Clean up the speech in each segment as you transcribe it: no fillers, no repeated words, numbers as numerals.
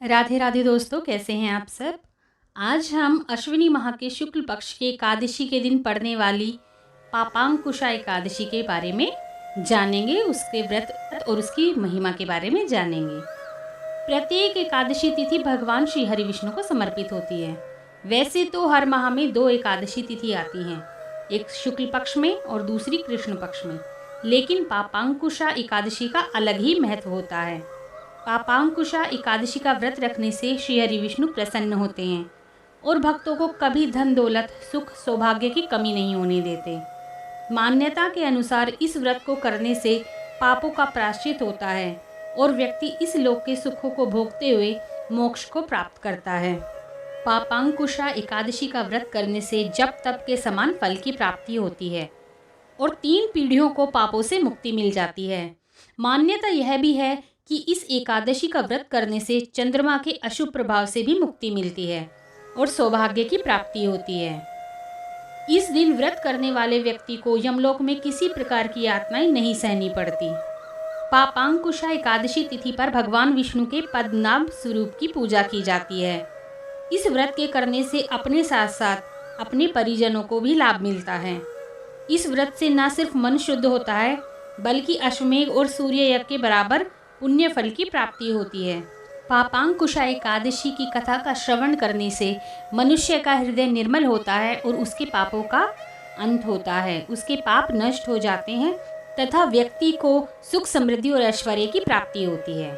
राधे राधे दोस्तों, कैसे हैं आप सब। आज हम अश्विनी माह के शुक्ल पक्ष के एकादशी के दिन पड़ने वाली पापांकुशा एकादशी के बारे में जानेंगे, उसके व्रत और उसकी महिमा के बारे में जानेंगे। प्रत्येक एकादशी तिथि भगवान श्री हरि विष्णु को समर्पित होती है। वैसे तो हर माह में 2 एकादशी तिथि आती हैं, एक शुक्ल पक्ष में और दूसरी कृष्ण पक्ष में, लेकिन पापांकुशा एकादशी का अलग ही महत्व होता है। पापांकुशा एकादशी का व्रत रखने से श्री हरि विष्णु प्रसन्न होते हैं और भक्तों को कभी धन दौलत सुख सौभाग्य की कमी नहीं होने देते। मान्यता के अनुसार इस व्रत को करने से पापों का प्रायश्चित होता है और व्यक्ति इस लोक के सुखों को भोगते हुए मोक्ष को प्राप्त करता है। पापांकुशा एकादशी का व्रत करने से जप तप के समान फल की प्राप्ति होती है और 3 पीढ़ियों को पापों से मुक्ति मिल जाती है। मान्यता यह भी है कि इस एकादशी का व्रत करने से चंद्रमा के अशुभ प्रभाव से भी मुक्ति मिलती है और सौभाग्य की प्राप्ति होती है। इस दिन व्रत करने वाले व्यक्ति को यमलोक में किसी प्रकार की यातनाएं नहीं सहनी पड़ती। पापांकुशा एकादशी तिथि पर भगवान विष्णु के पद्मनाभ स्वरूप की पूजा की जाती है। इस व्रत के करने से अपने साथ साथ अपने परिजनों को भी लाभ मिलता है। इस व्रत से न सिर्फ मन शुद्ध होता है, बल्कि अश्वमेघ और सूर्य यज्ञ के बराबर पुण्य फल की प्राप्ति होती है। पापांकुशा एकादशी की कथा का श्रवण करने से मनुष्य का हृदय निर्मल होता है और उसके पापों का अंत होता है, उसके पाप नष्ट हो जाते हैं तथा व्यक्ति को सुख समृद्धि और ऐश्वर्य की प्राप्ति होती है।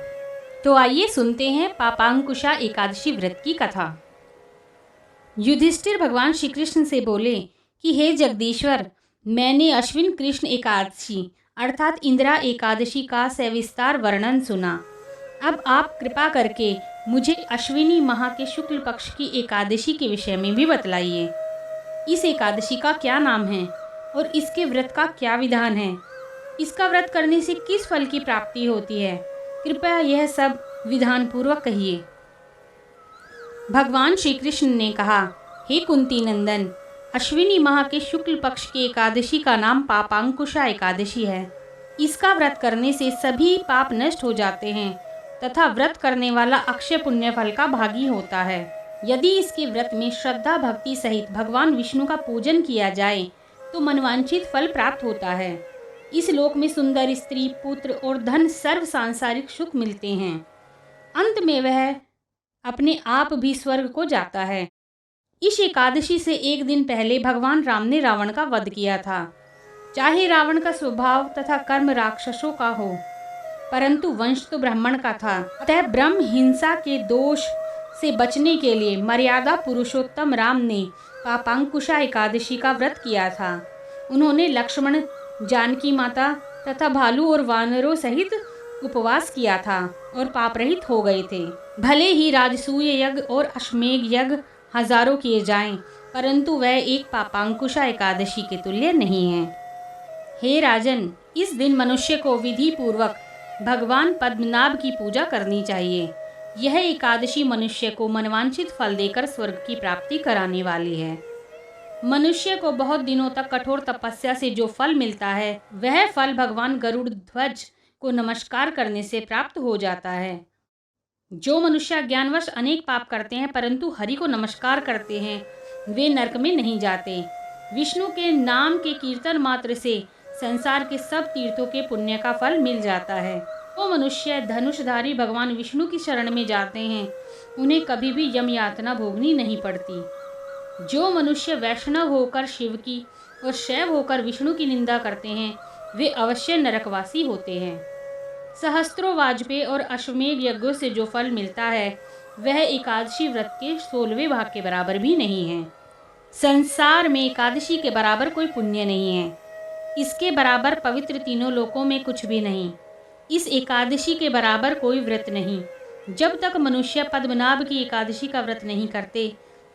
तो आइए सुनते हैं पापांकुशा एकादशी व्रत की कथा। युधिष्ठिर भगवान श्री कृष्ण से बोले कि हे जगदीश्वर, मैंने अश्विन कृष्ण एकादशी अर्थात इंदिरा एकादशी का सविस्तार वर्णन सुना। अब आप कृपा करके मुझे अश्विनी माह के शुक्ल पक्ष की एकादशी के विषय में भी बतलाइए। इस एकादशी का क्या नाम है और इसके व्रत का क्या विधान है? इसका व्रत करने से किस फल की प्राप्ति होती है? कृपया यह सब विधान पूर्वक कहिए। भगवान श्री कृष्ण ने कहा, हे कुंती नंदन, अश्विनी माह के शुक्ल पक्ष की एकादशी का नाम पापांकुशा एकादशी है। इसका व्रत करने से सभी पाप नष्ट हो जाते हैं तथा व्रत करने वाला अक्षय पुण्य फल का भागी होता है। यदि इसके व्रत में श्रद्धा भक्ति सहित भगवान विष्णु का पूजन किया जाए तो मनवांछित फल प्राप्त होता है। इस लोक में सुंदर स्त्री, पुत्र और धन सर्व सांसारिक सुख मिलते हैं। अंत में वह अपने आप भी स्वर्ग को जाता है। इस एकादशी से एक दिन पहले भगवान राम ने रावण का वध किया था। चाहे रावण का स्वभाव तथा कर्म राक्षसों का हो, परंतु वंश तो ब्राह्मण का था। अतः ब्रह्म हिंसा के दोष से बचने के लिए मर्यादा पुरुषोत्तम राम ने पापांकुशा एकादशी का व्रत किया था। उन्होंने लक्ष्मण, जानकी माता तथा भालू और वानरों सहित उपवास किया था और पाप रहित हो गए थे। भले ही राजसूय यज्ञ और अश्वमेघ यज्ञ हजारों किए जाएं, परंतु वह एक पापांकुशा एकादशी के तुल्य नहीं है। हे राजन, इस दिन मनुष्य को विधि पूर्वक भगवान पद्मनाभ की पूजा करनी चाहिए। यह एकादशी मनुष्य को मनवांछित फल देकर स्वर्ग की प्राप्ति कराने वाली है। मनुष्य को बहुत दिनों तक कठोर तपस्या से जो फल मिलता है, वह फल भगवान गरुड़ ध्वज को नमस्कार करने से प्राप्त हो जाता है। जो मनुष्य ज्ञानवश अनेक पाप करते हैं परंतु हरि को नमस्कार करते हैं, वे नरक में नहीं जाते। विष्णु के नाम के कीर्तन मात्र से संसार के सब तीर्थों के पुण्य का फल मिल जाता है। वो मनुष्य धनुषधारी भगवान विष्णु की शरण में जाते हैं, उन्हें कभी भी यम यातना भोगनी नहीं पड़ती। जो मनुष्य वैष्णव होकर शिव की और शैव होकर विष्णु की निंदा करते हैं, वे अवश्य नरकवासी होते हैं। सहस्त्रों वाजपेयी और अश्वमेघ यज्ञों से जो फल मिलता है, वह एकादशी व्रत के 16वें भाग के बराबर भी नहीं है। संसार में एकादशी के बराबर कोई पुण्य नहीं है। इसके बराबर पवित्र तीनों लोकों में कुछ भी नहीं। इस एकादशी के बराबर कोई व्रत नहीं। जब तक मनुष्य पद्मनाभ की एकादशी का व्रत नहीं करते,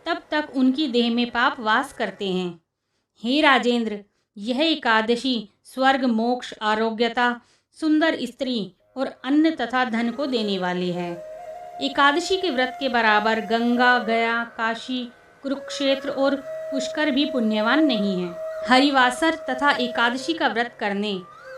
तब तक उनकी देह में पाप वास करते हैं। हे राजेंद्र, यह एकादशी स्वर्ग, मोक्ष, आरोग्यता, सुंदर स्त्री और अन्न तथा धन को देने वाली है। एकादशी के व्रत के बराबर गंगा, गया, काशी, कुरुक्षेत्र और पुष्कर भी पुण्यवान नहीं है। हरिवासर तथा एकादशी का व्रत करने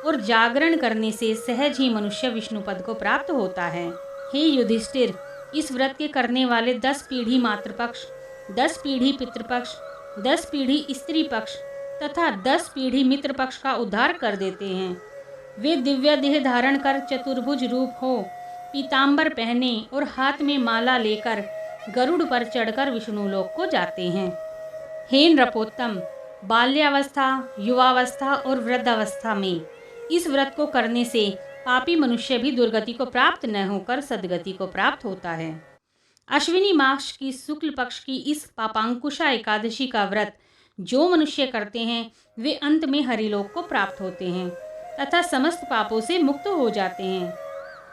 और जागरण करने से सहज ही मनुष्य विष्णु पद को प्राप्त होता है। हे युधिष्ठिर, इस व्रत के करने वाले 10 पीढ़ी मातृपक्ष, 10 पीढ़ी पितृपक्ष, 10 पीढ़ी स्त्री पक्ष तथा 10 पीढ़ी मित्र पक्ष का उद्धार कर देते हैं। वे दिव्य देह धारण कर चतुर्भुज रूप हो, पीताम्बर पहने और हाथ में माला लेकर गरुड़ पर चढ़कर विष्णुलोक को जाते हैं। हे नृपोत्तम, बाल्यावस्था, युवावस्था और वृद्धावस्था में इस व्रत को करने से पापी मनुष्य भी दुर्गति को प्राप्त न होकर सद्गति को प्राप्त होता है। अश्विनी मास की शुक्ल पक्ष की इस पापांकुशा एकादशी का व्रत जो मनुष्य करते हैं वे अंत में हरिलोक को प्राप्त होते हैं तथा समस्त पापों से मुक्त हो जाते हैं।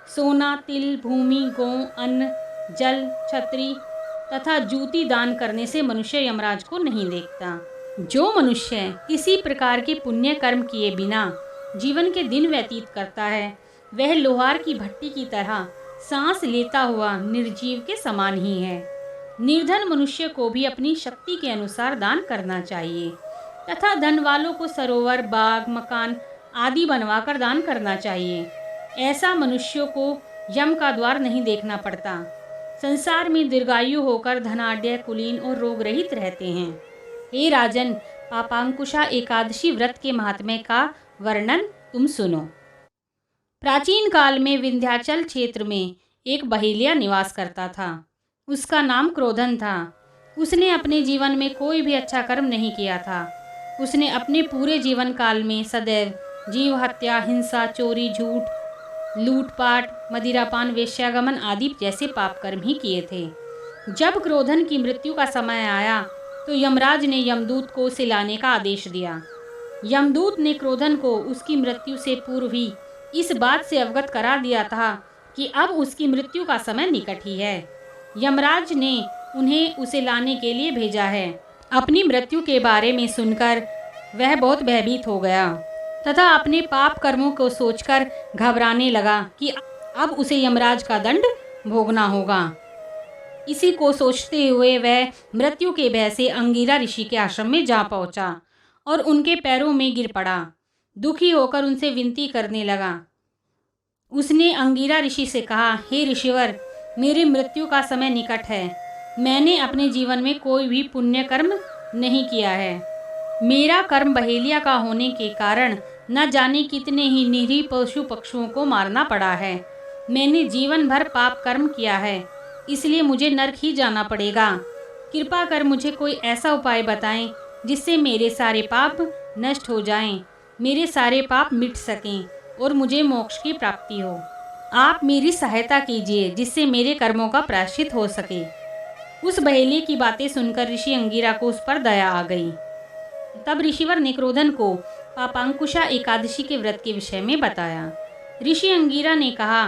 सोना, तिल, भूमि, गौ, अन्न, जल, छत्री तथा जूती दान करने से मनुष्य यमराज को नहीं देखता। जो मनुष्य किसी प्रकार के पुण्य कर्म किए बिना जीवन के दिन व्यतीत करता है वह लोहार की भट्टी की तरह सांस लेता हुआ निर्जीव के समान ही है। निर्धन मनुष्य को भी अपनी शक्ति के अनुसार दान करना चाहिए तथा धन वालों को सरोवर, बाग, मकान आदि बनवाकर दान करना चाहिए। ऐसा मनुष्यों को यम का द्वार नहीं देखना पड़ता। संसार में दीर्घायु होकर धनाढ्य, कुलीन और रोग रहित रहते हैं। हे राजन, पापांकुशा एकादशी व्रत के महात्म्य का वर्णन तुम सुनो। प्राचीन काल में विंध्याचल क्षेत्र में एक बहेलिया निवास करता था। उसका नाम क्रोधन था। उसने अपने जीवन में कोई भी अच्छा कर्म नहीं किया था। उसने अपने पूरे जीवन काल में सदैव जीव हत्या, हिंसा, चोरी, झूठ, लूटपाट, मदिरापान, वेश्यागमन आदि जैसे पाप कर्म ही किए थे। जब क्रोधन की मृत्यु का समय आया तो यमराज ने यमदूत को उसे लाने का आदेश दिया। यमदूत ने क्रोधन को उसकी मृत्यु से पूर्व ही इस बात से अवगत करा दिया था कि अब उसकी मृत्यु का समय निकट ही है। यमराज ने उन्हें उसे लाने के लिए भेजा है। अपनी मृत्यु के बारे में सुनकर वह बहुत भयभीत हो गया तथा अपने पाप कर्मों को सोचकर घबराने लगा कि अब उसे यमराज का दंड भोगना होगा। इसी को सोचते हुए वह मृत्यु के भय से अंगिरा ऋषि के आश्रम में जा पहुंचा और उनके पैरों में गिर पड़ा। दुखी होकर उनसे विनती करने लगा। उसने अंगिरा ऋषि से कहा, हे ऋषिवर, मेरी मृत्यु का समय निकट है। मैंने अपने जीवन में कोई भी पुण्य कर्म नहीं किया है। मेरा कर्म बहेलिया का होने के कारण न जाने कितने ही निरीह पशु पक्षियों को मारना पड़ा है। मैंने जीवन भर पाप कर्म किया है, इसलिए मुझे नरक ही जाना पड़ेगा। कृपा कर मुझे कोई ऐसा उपाय बताएं जिससे मेरे सारे पाप नष्ट हो जाएं, मेरे सारे पाप मिट सकें और मुझे मोक्ष की प्राप्ति हो। आप मेरी सहायता कीजिए जिससे मेरे कर्मों का प्रायश्चित हो सके। उस बहेलिये की बातें सुनकर ऋषि अंगिरा को उस पर दया आ गई। तब ऋषिवर ने क्रोधन को पापांकुशा एकादशी के व्रत के विषय में बताया। ऋषि अंगिरा ने कहा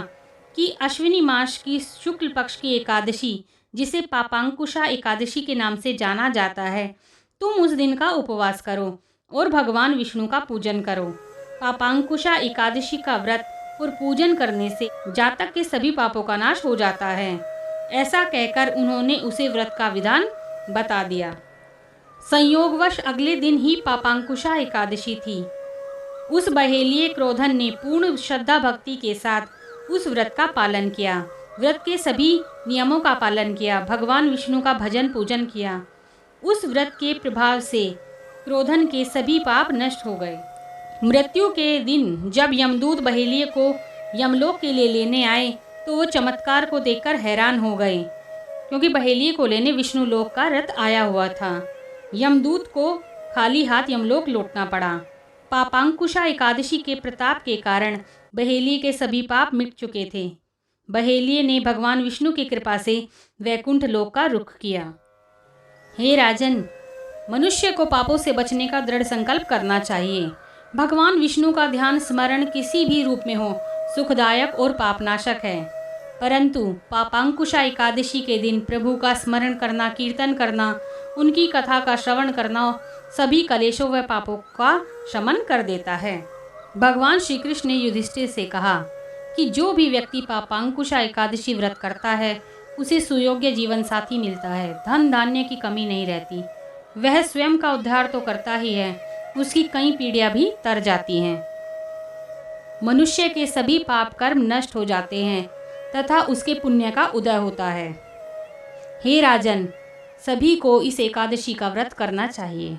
कि अश्विनी मास की शुक्ल पक्ष की एकादशी, जिसे पापांकुशा एकादशी के नाम से जाना जाता है, तुम उस दिन का उपवास करो और भगवान विष्णु का पूजन करो। पापांकुशा एकादशी का व्रत और पूजन करने से जातक के सभी पापों का नाश हो जाता है। ऐसा कहकर उन्होंने उसे व्रत का विधान बता दिया। संयोगवश अगले दिन ही पापांकुशा एकादशी थी। उस बहेलिये क्रोधन ने पूर्ण श्रद्धा भक्ति के साथ उस व्रत का पालन किया। व्रत के सभी नियमों का पालन किया, भगवान विष्णु का भजन पूजन किया। उस व्रत के प्रभाव से क्रोधन के सभी पाप नष्ट हो गए। मृत्यु के दिन जब यमदूत बहेलिये को यमलोक के लिए लेने आए तो वो चमत्कार को देखकर हैरान हो गए, क्योंकि बहेलिये को लेने विष्णु लोक का रथ आया हुआ था। यमदूत को खाली हाथ यमलोक लौटना पड़ा। पापांकुशा एकादशी के प्रताप के कारण बहेलिये के सभी पाप मिट चुके थे। बहेलिये ने भगवान विष्णु की कृपा से वैकुंठ लोक का रुख किया। हे राजन, मनुष्य को पापों से बचने का दृढ़ संकल्प करना चाहिए। भगवान विष्णु का ध्यान स्मरण किसी भी रूप में हो सुखदायक और पापनाशक है, परंतु पापांकुशा एकादशी के दिन प्रभु का स्मरण करना, कीर्तन करना, उनकी कथा का श्रवण करना सभी कलेशों व पापों का शमन कर देता है। भगवान श्री कृष्ण ने युधिष्ठिर से कहा कि जो भी व्यक्ति पापांकुशा एकादशी व्रत करता है उसे सुयोग्य जीवन साथी मिलता है, धन धान्य की कमी नहीं रहती। वह स्वयं का उद्धार तो करता ही है, उसकी कई पीढ़ियां भी तर जाती हैं। मनुष्य के सभी पाप कर्म नष्ट हो जाते हैं। तथा उसके पुण्य का उदय होता है। हे राजन, सभी को इस एकादशी का व्रत करना चाहिए।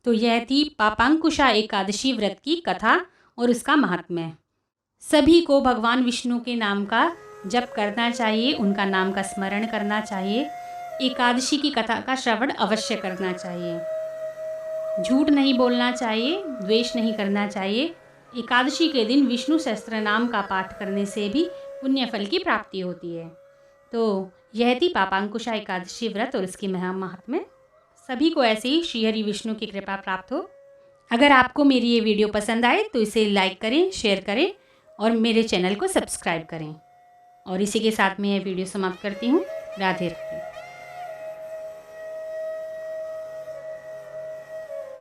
तो यह थी पापांकुशा एकादशी व्रत की कथा और उसका महात्म्य। सभी को भगवान विष्णु के नाम का जप करना चाहिए, उनका नाम का स्मरण करना चाहिए, एकादशी की कथा का श्रवण अवश्य करना चाहिए, झूठ नहीं बोलना चाहिए, द्वेष नहीं करना चाहिए। एकादशी के दिन विष्णु सहस्त्र नाम का पाठ करने से भी पुण्य फल की प्राप्ति होती है। तो यह थी पापांकुशा एकादशी व्रत और इसकी महात्म्य। सभी को ऐसे ही श्री हरि विष्णु की कृपा प्राप्त हो। अगर आपको मेरी ये वीडियो पसंद आए तो इसे लाइक करें, शेयर करें और मेरे चैनल को सब्सक्राइब करें। और इसी के साथ मैं यह वीडियो समाप्त करती हूँ। राधे राधे।